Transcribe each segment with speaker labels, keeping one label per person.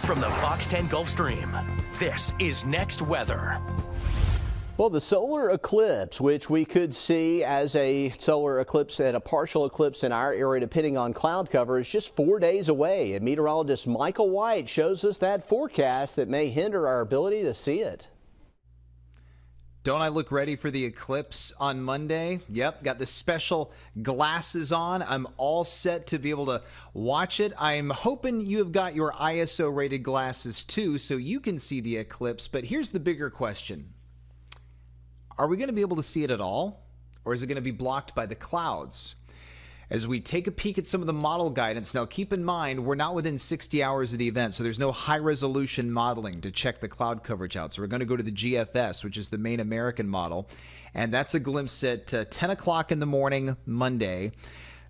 Speaker 1: from the Fox 10 Gulf Stream, this is Next Weather.
Speaker 2: Well, the solar eclipse, which we could see as a solar eclipse and a partial eclipse in our area, depending on cloud cover, is just 4 days away. And meteorologist Michael White shows us that forecast that may hinder our ability to see it.
Speaker 3: Don't I look ready for the eclipse on Monday? Yep, got the special glasses on. I'm all set to be able to watch it. I'm hoping you have got your ISO rated glasses too, so you can see the eclipse. But here's the bigger question. Are we going to be able to see it at all, or is it going to be blocked by the clouds? As we take a peek at some of the model guidance, now keep in mind, we're not within 60 hours of the event, so there's no high-resolution modeling to check the cloud coverage out. So we're going to go to the GFS, which is the main American model, and that's a glimpse at 10 o'clock in the morning, Monday.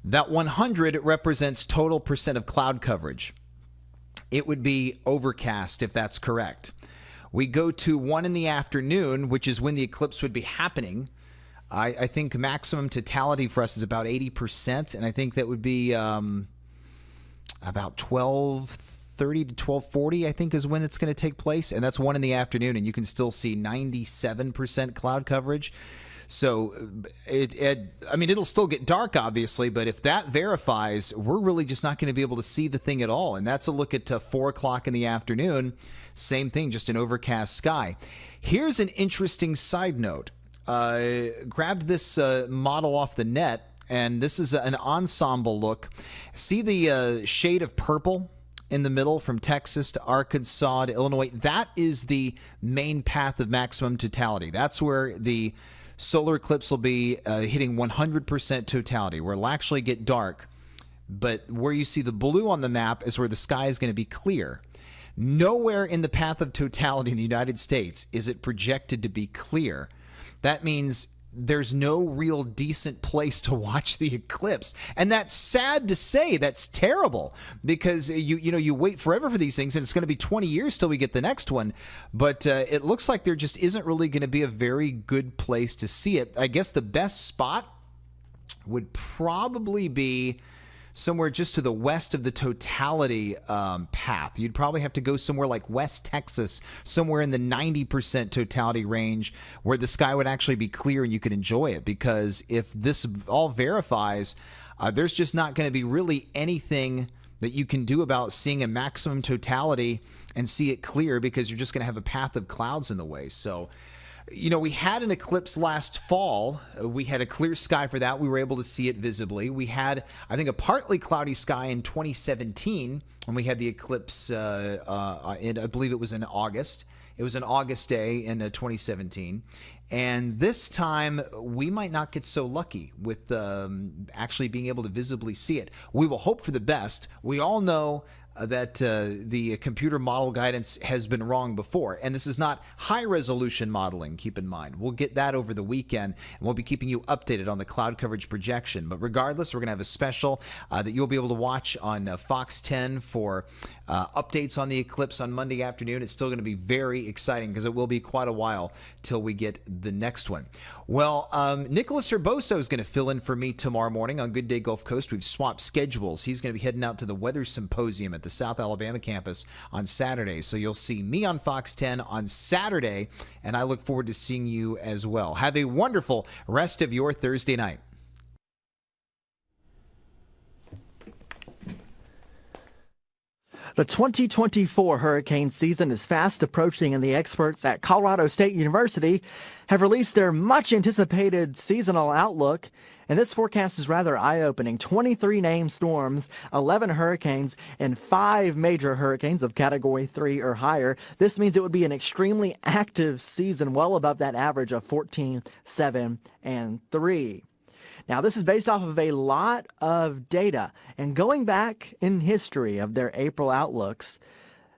Speaker 3: That 100 represents total percent of cloud coverage. It would be overcast if that's correct. We go to 1 in the afternoon, which is when the eclipse would be happening. I think maximum totality for us is about 80%, and I think that would be about 12:30 to 12:40, I think, is when it's going to take place, and that's 1 in the afternoon, and you can still see 97% cloud coverage. So, it'll still get dark, obviously, but if that verifies, we're really just not going to be able to see the thing at all, and that's a look at 4 o'clock in the afternoon. Same thing, just an overcast sky. Here's an interesting side note. Grabbed this model off the net, and this is an ensemble look. See the shade of purple in the middle from Texas to Arkansas to Illinois? That is the main path of maximum totality. That's where the solar eclipse will be hitting 100% totality, where it'll actually get dark. But where you see the blue on the map is where the sky is going to be clear. Nowhere in the path of totality in the United States is it projected to be clear. That means there's no real decent place to watch the eclipse. And that's sad to say. That's terrible, because you wait forever for these things, and it's going to be 20 years till we get the next one. But it looks like there just isn't really going to be a very good place to see it. I guess the best spot would probably be somewhere just to the west of the totality path. You'd probably have to go somewhere like West Texas, somewhere in the 90% totality range, where the sky would actually be clear and you could enjoy it. Because if this all verifies, there's just not going to be really anything that you can do about seeing a maximum totality and see it clear, because you're just going to have a path of clouds in the way. So, we had an eclipse last fall. We had a clear sky for that. We were able to see it visibly. We had, I think, a partly cloudy sky in 2017 when we had the eclipse, and I believe it was in August. It was an August day in 2017. And this time, we might not get so lucky with actually being able to visibly see it. We will hope for the best. We all know that the computer model guidance has been wrong before. And this is not high-resolution modeling, keep in mind. We'll get that over the weekend, and we'll be keeping you updated on the cloud coverage projection. But regardless, we're going to have a special that you'll be able to watch on Fox 10 for updates on the eclipse on Monday afternoon. It's still going to be very exciting, because it will be quite a while till we get the next one. Well, Nicholas Herboso is going to fill in for me tomorrow morning on Good Day Gulf Coast. We've swapped schedules. He's going to be heading out to the Weather Symposium at the South Alabama campus on Saturday. So you'll see me on Fox 10 on Saturday, and I look forward to seeing you as well. Have a wonderful rest of your Thursday night.
Speaker 4: The 2024 hurricane season is fast approaching, and the experts at Colorado State University have released their much-anticipated seasonal outlook. And this forecast is rather eye-opening. 23 named storms, 11 hurricanes, and 5 major hurricanes of Category 3 or higher. This means it would be an extremely active season, well above that average of 14, 7, and 3. Now, this is based off of a lot of data, and going back in history of their April outlooks,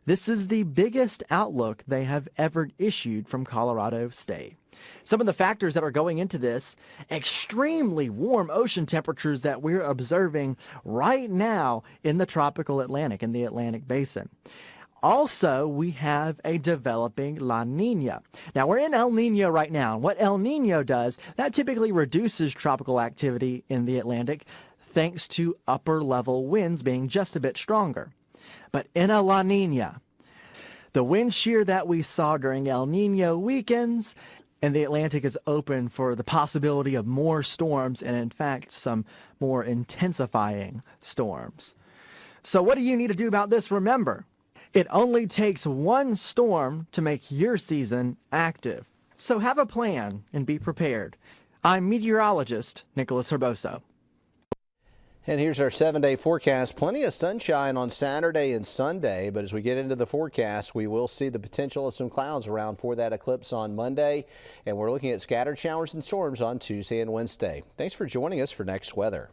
Speaker 4: this is the biggest outlook they have ever issued from Colorado State. Some of the factors that are going into this: extremely warm ocean temperatures that we're observing right now in the tropical Atlantic, in the Atlantic Basin. Also, we have a developing La Nina. Now, we're in El Nino right now, and what El Nino does, that typically reduces tropical activity in the Atlantic thanks to upper-level winds being just a bit stronger. But in a La Nina, the wind shear that we saw during El Nino weakens, and the Atlantic is open for the possibility of more storms and, in fact, some more intensifying storms. So what do you need to do about this? Remember, it only takes one storm to make your season active. So have a plan and be prepared. I'm meteorologist Nicholas Herboso.
Speaker 2: And here's our 7-day forecast. Plenty of sunshine on Saturday and Sunday, but as we get into the forecast, we will see the potential of some clouds around for that eclipse on Monday, and we're looking at scattered showers and storms on Tuesday and Wednesday. Thanks for joining us for Next Weather.